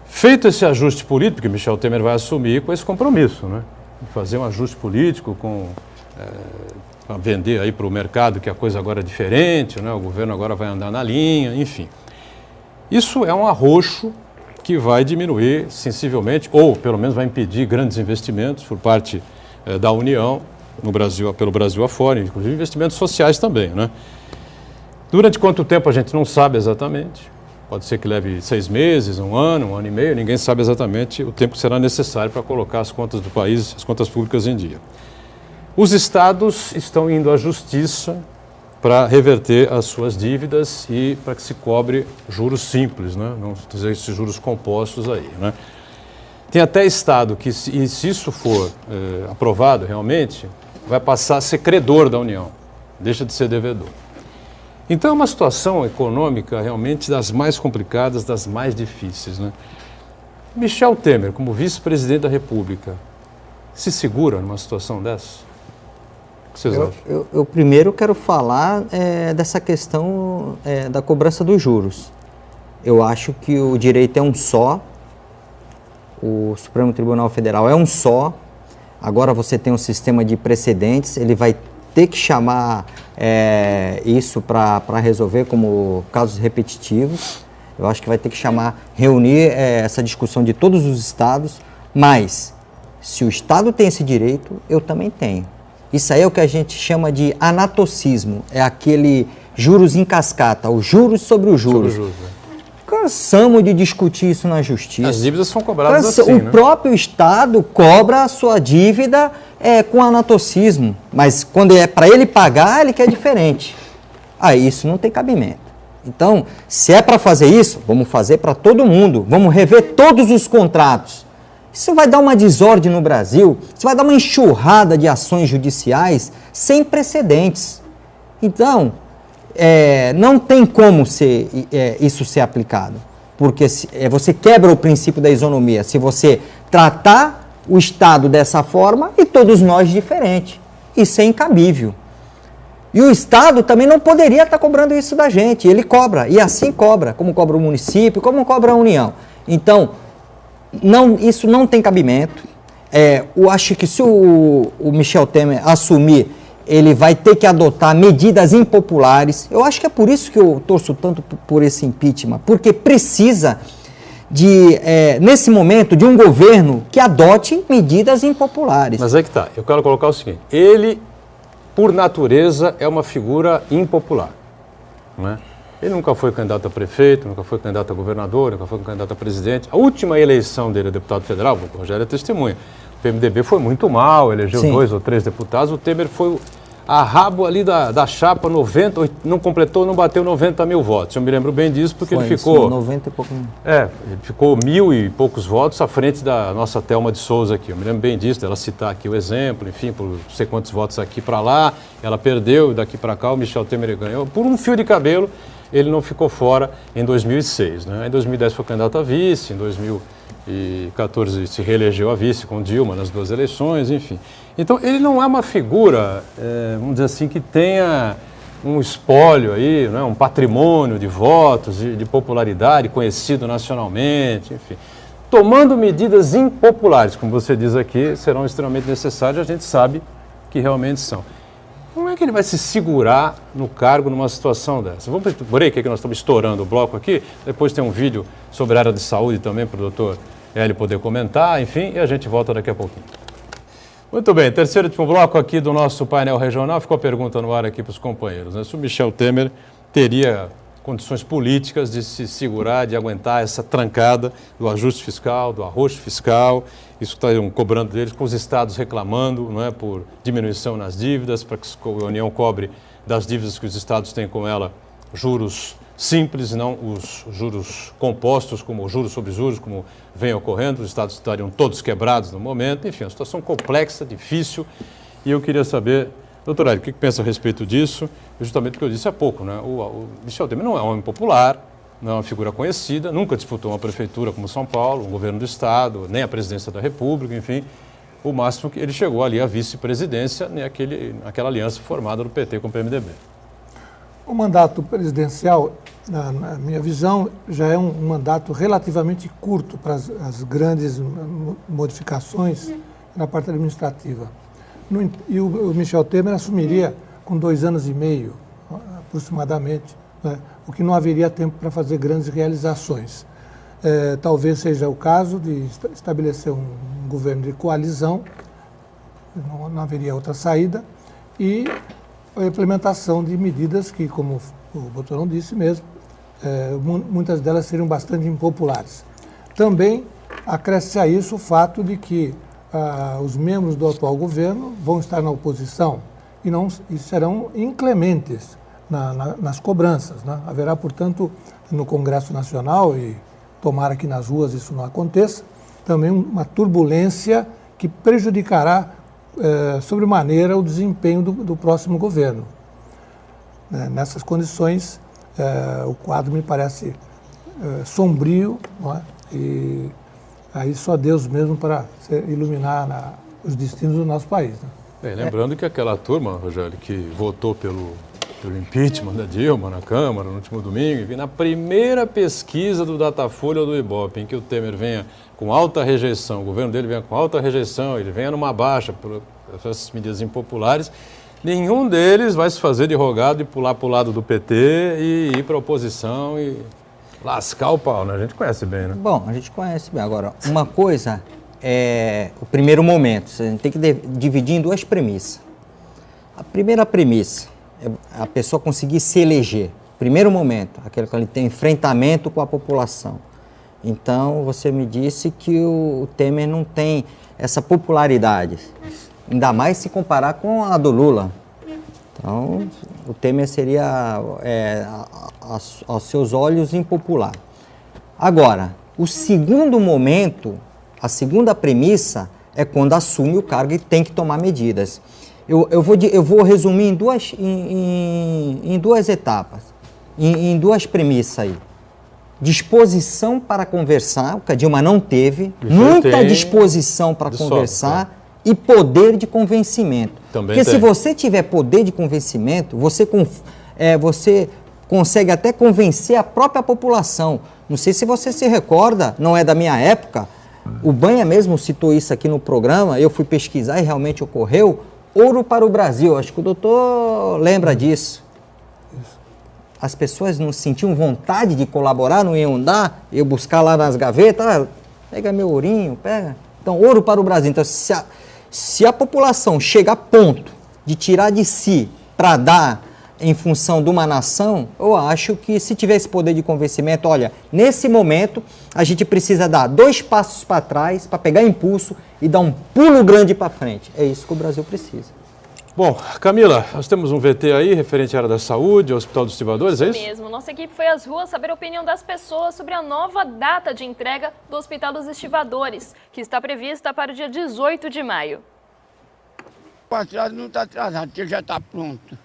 feito esse ajuste político, que Michel Temer vai assumir com esse compromisso, né, de fazer um ajuste político para vender aí para o mercado que a coisa agora é diferente, né, o governo agora vai andar na linha, enfim. Isso é um arroxo que vai diminuir sensivelmente, ou pelo menos vai impedir grandes investimentos por parte da União, no Brasil, pelo Brasil afora, inclusive investimentos sociais também, né? Durante quanto tempo a gente não sabe exatamente. Pode ser que leve 6 meses, 1 ano, 1 ano e meio, ninguém sabe exatamente o tempo que será necessário para colocar as contas do país, as contas públicas em dia. Os estados estão indo à justiça para reverter as suas dívidas e para que se cobre juros simples, né? Não dizer esses juros compostos aí, né? Tem até estado que, se isso for aprovado realmente, vai passar a ser credor da União, deixa de ser devedor. Então é uma situação econômica realmente das mais complicadas, das mais difíceis, né? Michel Temer, como vice-presidente da República, se segura numa situação dessa? O que vocês acham? Eu primeiro quero falar dessa questão da cobrança dos juros. Eu acho que o direito é um só, o Supremo Tribunal Federal é um só, agora você tem um sistema de precedentes, ele vai ter que chamar isso para resolver como casos repetitivos. Eu acho que vai ter que reunir essa discussão de todos os estados, mas se o estado tem esse direito, eu também tenho. Isso aí é o que a gente chama de anatocismo, é aquele juros em cascata, os juros sobre os juros. Cansamos de discutir isso na justiça. As dívidas são cobradas assim, O próprio Estado cobra a sua dívida com anatocismo, mas quando é para ele pagar, ele quer diferente. Aí isso não tem cabimento. Então, se é para fazer isso, vamos fazer para todo mundo, vamos rever todos os contratos. Isso vai dar uma desordem no Brasil, isso vai dar uma enxurrada de ações judiciais sem precedentes. Então, não tem como isso ser aplicado, porque você quebra o princípio da isonomia se você tratar o Estado dessa forma e todos nós diferente. Isso é incabível. E o Estado também não poderia estar cobrando isso da gente, ele cobra, e assim cobra, como cobra o município, como cobra a União. Então, isso não tem cabimento. Eu acho que se o Michel Temer assumir, ele vai ter que adotar medidas impopulares. Eu acho que é por isso que eu torço tanto por esse impeachment, porque precisa nesse momento, de um governo que adote medidas impopulares. Mas é que tá, eu quero colocar o seguinte, ele, por natureza, é uma figura impopular, não é? Ele nunca foi candidato a prefeito, nunca foi candidato a governador, nunca foi candidato a presidente. A última eleição dele, deputado federal, o Rogério é testemunha. O PMDB foi muito mal, elegeu 2 ou 3 deputados. O Temer foi a rabo ali da chapa, 90, não completou, não bateu 90 mil votos. Eu me lembro bem disso porque ele ficou... 90 e pouco. Ele ficou 1.000 e poucos votos à frente da nossa Thelma de Souza aqui. Eu me lembro bem disso, dela citar aqui o exemplo, enfim, por não sei quantos votos aqui para lá, ela perdeu e daqui para cá o Michel Temer ganhou. Por um fio de cabelo, ele não ficou fora em 2006. Né? Em 2010 foi candidato a vice, em 2014 se reelegeu a vice com Dilma nas 2 eleições, enfim. Então, ele não é uma figura, vamos dizer assim, que tenha um espólio aí, né? Um patrimônio de votos, de popularidade, conhecido nacionalmente, enfim. Tomando medidas impopulares, como você diz aqui, serão extremamente necessárias, a gente sabe que realmente são. Como é que ele vai se segurar no cargo numa situação dessa? Vamos para o break, que nós estamos estourando o bloco aqui, depois tem um vídeo sobre a área de saúde também para o doutor Hélio poder comentar, enfim, e a gente volta daqui a pouquinho. Muito bem, terceiro e último bloco aqui do nosso painel regional, ficou a pergunta no ar aqui para os companheiros, né? Se o Michel Temer teria condições políticas de se segurar, de aguentar essa trancada do ajuste fiscal, do arroxo fiscal, isso estão cobrando deles, com os estados reclamando, não é, por diminuição nas dívidas, para que a União cobre das dívidas que os estados têm com ela juros simples, não os juros compostos, como juros sobre juros, como vem ocorrendo, os estados estariam todos quebrados no momento, enfim, uma situação complexa, difícil, e eu queria saber, doutor Hélio, o que pensa a respeito disso? Justamente o que eu disse há pouco, né? O Michel Temer não é um homem popular, não é uma figura conhecida, nunca disputou uma prefeitura como São Paulo, um governo do estado, nem a presidência da República, enfim, o máximo que ele chegou ali à vice-presidência, naquela aliança formada do PT com o PMDB. O mandato presidencial, na minha visão, já é um mandato relativamente curto para as grandes modificações na parte administrativa. E o Michel Temer assumiria com 2 anos e meio, aproximadamente, né, o que não haveria tempo para fazer grandes realizações. Talvez seja o caso de estabelecer um governo de coalizão, não haveria outra saída, e a implementação de medidas que, como o Boturão disse mesmo, muitas delas seriam bastante impopulares. Também acresce a isso o fato de que os membros do atual governo vão estar na oposição e serão inclementes nas cobranças, né? Haverá, portanto, no Congresso Nacional, e tomara que nas ruas isso não aconteça, também uma turbulência que prejudicará sobremaneira o desempenho do próximo governo. Nessas condições, o quadro me parece sombrio, não é? E aí só Deus mesmo para iluminar os destinos do nosso país. Né? Lembrando que aquela turma, Rogério, que votou pelo impeachment da Dilma na Câmara no último domingo, e na primeira pesquisa do Datafolha ou do Ibope, em que o Temer venha com alta rejeição, o governo dele venha com alta rejeição, ele venha numa baixa por essas medidas impopulares, nenhum deles vai se fazer de rogado e pular para o lado do PT e ir para a oposição e lascar o pau, né? A gente conhece bem, né? Bom, a gente conhece bem. Agora, uma coisa é o primeiro momento, a gente tem que dividir em 2 premissas. A primeira premissa é a pessoa conseguir se eleger. Primeiro momento, aquele que ele tem enfrentamento com a população. Então, você me disse que o Temer não tem essa popularidade, ainda mais se comparar com a do Lula. Então, o Temer seria, aos seus olhos, impopular. Agora, o segundo momento, a segunda premissa, é quando assume o cargo e tem que tomar medidas. Eu vou resumir em duas etapas, em duas premissas aí. Disposição para conversar, o que a Dilma não teve, muita disposição para conversar e poder de convencimento. Também porque se você tiver poder de convencimento, você consegue até convencer a própria população. Não sei se você se recorda, não é da minha época, o Banha mesmo citou isso aqui no programa, eu fui pesquisar e realmente ocorreu, Ouro para o Brasil, acho que o doutor lembra disso. As pessoas não sentiam vontade de colaborar, não iam dar, eu buscar lá nas gavetas, pega meu ourinho, pega. Então, Ouro para o Brasil. Então, se a população chega a ponto de tirar de si para dar em função de uma nação, eu acho que se tiver esse poder de convencimento, olha, nesse momento a gente precisa dar 2 passos para trás para pegar impulso e dar um pulo grande para frente. É isso que o Brasil precisa. Bom, Camila, nós temos um VT aí referente à área da saúde, ao Hospital dos Estivadores, é isso? Mesmo. Nossa equipe foi às ruas saber a opinião das pessoas sobre a nova data de entrega do Hospital dos Estivadores, que está prevista para o dia 18 de maio. O atraso não está atrasado, porque já está pronto.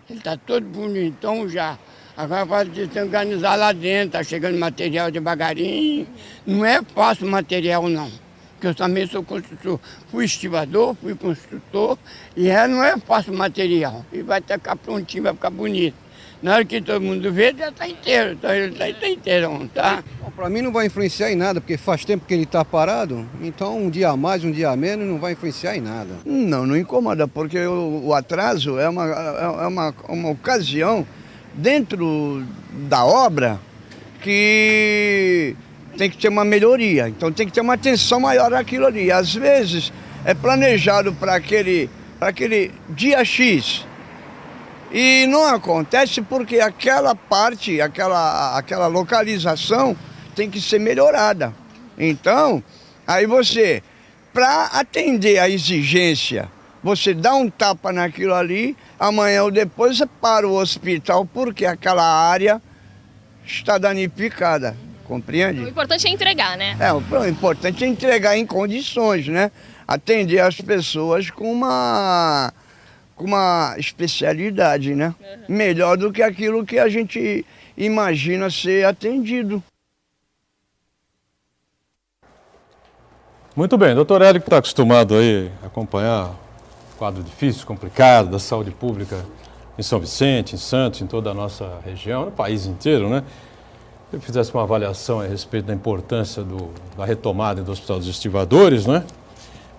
Ele está todo bonitão já. Agora vai desorganizar lá dentro, está chegando material devagarinho. Não é fácil o material, não. Porque eu também sou construtor. Fui estivador, fui construtor, e não é fácil o material. E vai ficar prontinho, vai ficar bonito. Na hora que todo mundo vê, já está inteiro. Então ele está inteirão, tá? Para mim não vai influenciar em nada, porque faz tempo que ele está parado, então um dia a mais, um dia a menos não vai influenciar em nada. Não incomoda, porque o atraso é uma ocasião dentro da obra que tem que ter uma melhoria, então tem que ter uma atenção maior naquilo ali. Às vezes é planejado para aquele dia X e não acontece porque aquela parte, aquela localização tem que ser melhorada. Então, aí você, para atender a exigência, você dá um tapa naquilo ali, amanhã ou depois você para o hospital porque aquela área está danificada. Compreende? O importante é entregar, né? O importante é entregar em condições, né? Atender as pessoas com uma especialidade, né? Melhor do que aquilo que a gente imagina ser atendido. Muito bem, doutor Hélio, que está acostumado aí a acompanhar o quadro difícil, complicado da saúde pública em São Vicente, em Santos, em toda a nossa região, no país inteiro, né? Se eu fizesse uma avaliação a respeito da importância da retomada do Hospital dos Estivadores, né?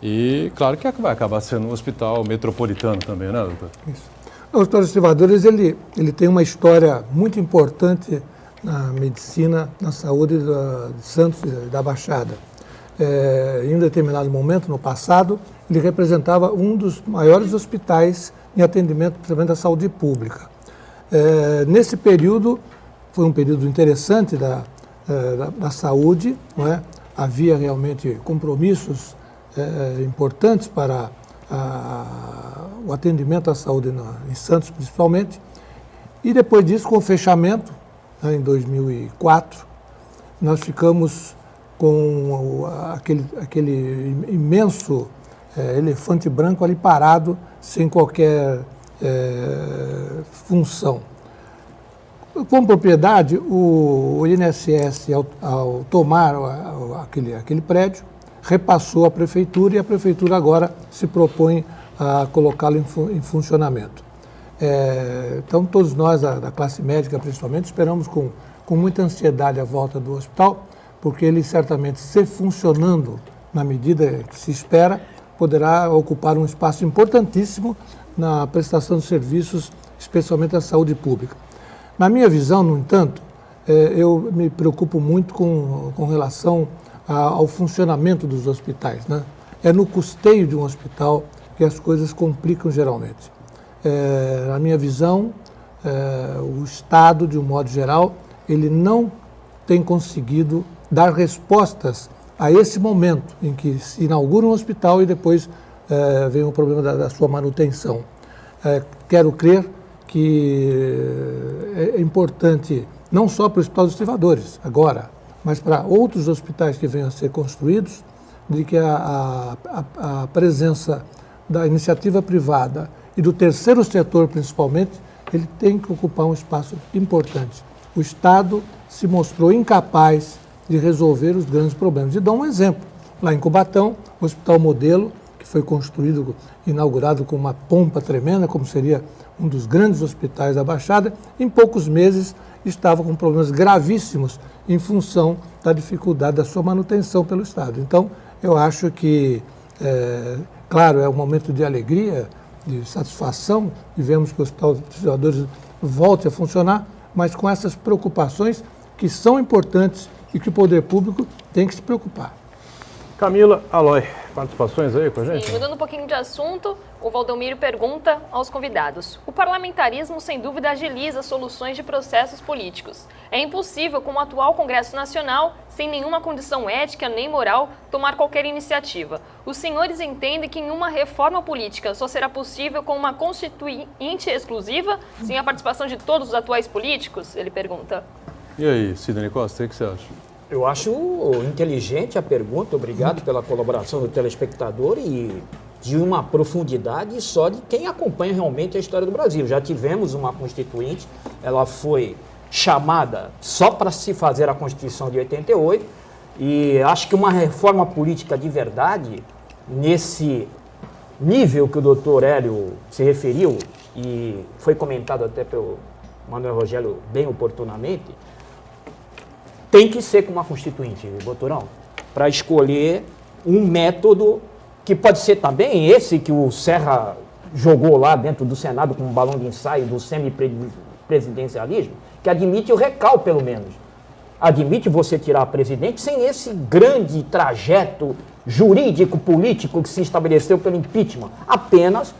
E claro que vai acabar sendo um hospital metropolitano também, né, doutor? Isso. O Hospital dos Estivadores, ele tem uma história muito importante na medicina, na saúde de Santos e da Baixada. Em um determinado momento, no passado, ele representava um dos maiores hospitais em atendimento, principalmente da saúde pública. Nesse período, foi um período interessante da saúde, não é? Havia realmente compromissos importantes para o atendimento à saúde em Santos, principalmente. E depois disso, com o fechamento, em 2004, nós ficamos com aquele imenso elefante branco ali parado, sem qualquer função. Com propriedade, o INSS, ao tomar aquele prédio, repassou à Prefeitura e a Prefeitura agora se propõe a colocá-lo em funcionamento. Então, todos nós, da classe médica principalmente, esperamos com muita ansiedade a volta do hospital, porque ele certamente, se funcionando na medida que se espera, poderá ocupar um espaço importantíssimo na prestação de serviços, especialmente da saúde pública. Na minha visão, no entanto, eu me preocupo muito com relação ao funcionamento dos hospitais, né? É no custeio de um hospital que as coisas complicam geralmente. na minha visão, o Estado, de um modo geral, ele não tem conseguido dar respostas a esse momento em que se inaugura um hospital e depois vem o problema da sua manutenção. Quero crer que é importante, não só para o Hospital dos Trivadores, agora, mas para outros hospitais que venham a ser construídos, de que a presença da iniciativa privada e do terceiro setor, principalmente, ele tem que ocupar um espaço importante. O Estado se mostrou incapaz de resolver os grandes problemas. E dou um exemplo. Lá em Cubatão, o Hospital Modelo, que foi construído, inaugurado com uma pompa tremenda, como seria um dos grandes hospitais da Baixada, em poucos meses estava com problemas gravíssimos em função da dificuldade da sua manutenção pelo Estado. Então, eu acho que, claro, é um momento de alegria, de satisfação, e vemos que o Hospital dos Trivadores volte a funcionar, mas com essas preocupações que são importantes e que o poder público tem que se preocupar. Camila Aloy, participações aí com a gente? Sim, mudando um pouquinho de assunto, o Valdomiro pergunta aos convidados: o parlamentarismo, sem dúvida, agiliza soluções de processos políticos. É impossível, com o atual Congresso Nacional, sem nenhuma condição ética nem moral, tomar qualquer iniciativa. Os senhores entendem que uma reforma política só será possível com uma constituinte exclusiva, sem a participação de todos os atuais políticos? Ele pergunta. E aí, Sidney Costa, o que você acha? Eu acho inteligente a pergunta, obrigado pela colaboração do telespectador e de uma profundidade só de quem acompanha realmente a história do Brasil. Já tivemos uma Constituinte, ela foi chamada só para se fazer a Constituição de 88 e acho que uma reforma política de verdade, nesse nível que o doutor Hélio se referiu e foi comentado até pelo Manuel Rogério bem oportunamente, tem que ser com uma constituinte, doutorão, para escolher um método que pode ser também esse que o Serra jogou lá dentro do Senado com um balão de ensaio do semipresidencialismo, que admite o recal, pelo menos. Admite você tirar a presidente sem esse grande trajeto jurídico, político que se estabeleceu pelo impeachment, apenas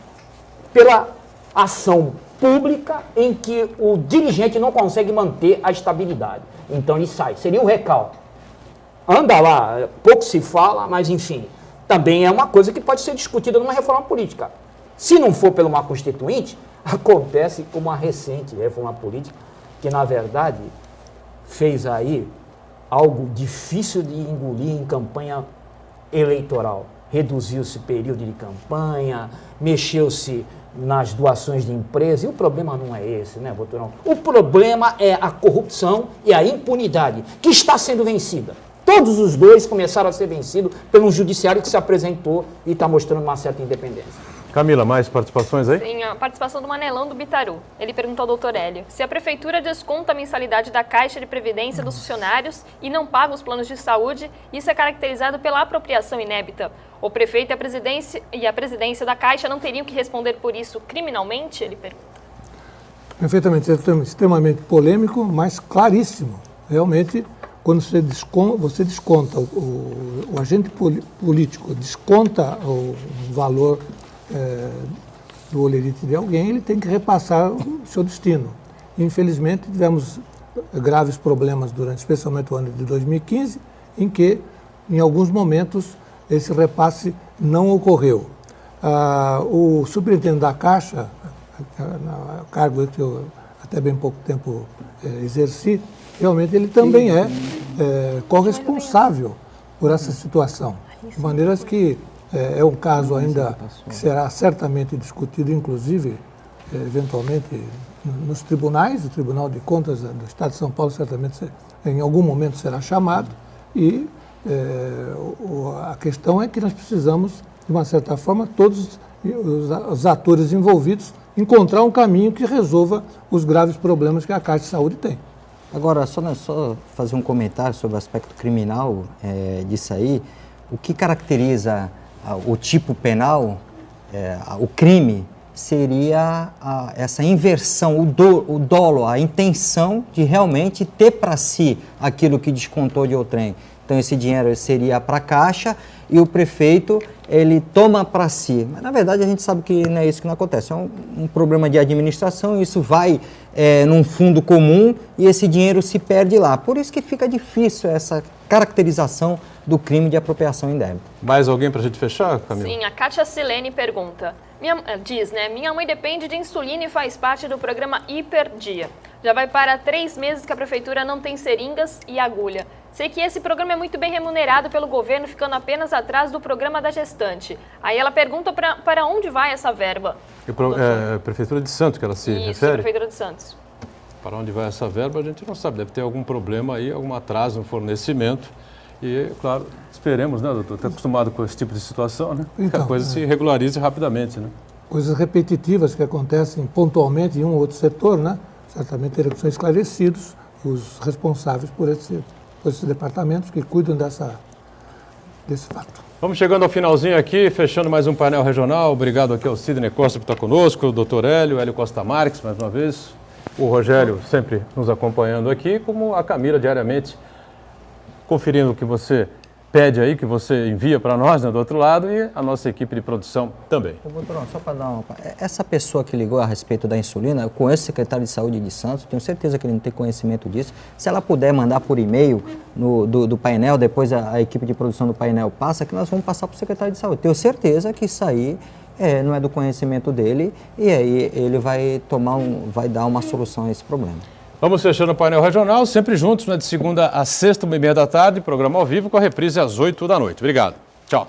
pela ação pública em que o dirigente não consegue manter a estabilidade. Então ele sai. Seria o recal. Anda lá, pouco se fala, mas enfim, também é uma coisa que pode ser discutida numa reforma política. Se não for pela uma constituinte, acontece como a recente reforma política, que na verdade fez aí algo difícil de engolir em campanha eleitoral. Reduziu-se o período de campanha, mexeu-se nas doações de empresa, e o problema não é esse, né, doutorão? O problema é a corrupção e a impunidade, que está sendo vencida. Todos os dois começaram a ser vencidos pelo judiciário que se apresentou e está mostrando uma certa independência. Camila, mais participações aí? Sim, a participação do Manelão do Bitaru. Ele perguntou ao doutor Hélio: se a prefeitura desconta a mensalidade da Caixa de Previdência dos funcionários e não paga os planos de saúde, isso é caracterizado pela apropriação inébita. O prefeito e a presidência da Caixa não teriam que responder por isso criminalmente? Ele pergunta. Perfeitamente, é extremamente polêmico, mas claríssimo. Realmente, quando você desconta, o agente político desconta o valor do olerite de alguém, ele tem que repassar o seu destino. Infelizmente, tivemos graves problemas durante, especialmente o ano de 2015, em que, em alguns momentos, esse repasse não ocorreu. O superintendente da Caixa, cargo que eu até bem pouco tempo exerci, realmente ele também é corresponsável por essa situação. De maneiras que é um caso ainda que será certamente discutido, inclusive, eventualmente, nos tribunais. O Tribunal de Contas do Estado de São Paulo certamente em algum momento será chamado e a questão é que nós precisamos, de uma certa forma, todos os atores envolvidos, encontrar um caminho que resolva os graves problemas que a Caixa de Saúde tem. Agora, só fazer um comentário sobre o aspecto criminal disso aí. O que caracteriza o tipo penal, o crime, seria essa inversão, o dolo, a intenção de realmente ter para si aquilo que descontou de outrem. Então esse dinheiro seria para a Caixa e o prefeito ele toma para si. Mas na verdade a gente sabe que não é isso que não acontece. É um problema de administração, isso vai num fundo comum e esse dinheiro se perde lá. Por isso que fica difícil essa caracterização do crime de apropriação indébita. Mais alguém para a gente fechar, Camila? Sim, a Kátia Silene pergunta. Minha mãe depende de insulina e faz parte do programa Hiperdia. Já vai para 3 meses que a prefeitura não tem seringas e agulha. Sei que esse programa é muito bem remunerado pelo governo, ficando apenas atrás do programa da gestante. Aí ela pergunta para onde vai essa verba? Prefeitura de Santos que ela se Isso, refere? Prefeitura de Santos. Para onde vai essa verba, a gente não sabe. Deve ter algum problema aí, algum atraso no fornecimento. E, claro, esperemos, né, doutor? Está acostumado com esse tipo de situação, né? Que Então, a coisa se regularize rapidamente, né? Coisas repetitivas que acontecem pontualmente em um ou outro setor, né? Certamente teriam que ser esclarecidos os responsáveis por esses departamentos que cuidam desse fato. Vamos chegando ao finalzinho aqui, fechando mais um painel regional. Obrigado aqui ao Sidney Costa por estar conosco, o doutor Hélio Costa Marques, mais uma vez. O Rogério sempre nos acompanhando aqui, como a Camila diariamente conferindo o que você pede aí, que você envia para nós, né, do outro lado, e a nossa equipe de produção também. Ô, doutor, só para dar essa pessoa que ligou a respeito da insulina, eu conheço o secretário de Saúde de Santos, tenho certeza que ele não tem conhecimento disso. Se ela puder mandar por e-mail do painel, depois a equipe de produção do painel passa, que nós vamos passar para o secretário de Saúde. Tenho certeza que isso aí não é do conhecimento dele e aí ele vai vai dar uma solução a esse problema. Vamos fechando o painel regional, sempre juntos, né, de segunda a sexta, 1h30 da tarde, programa ao vivo, com a reprise às 8 da noite. Obrigado. Tchau.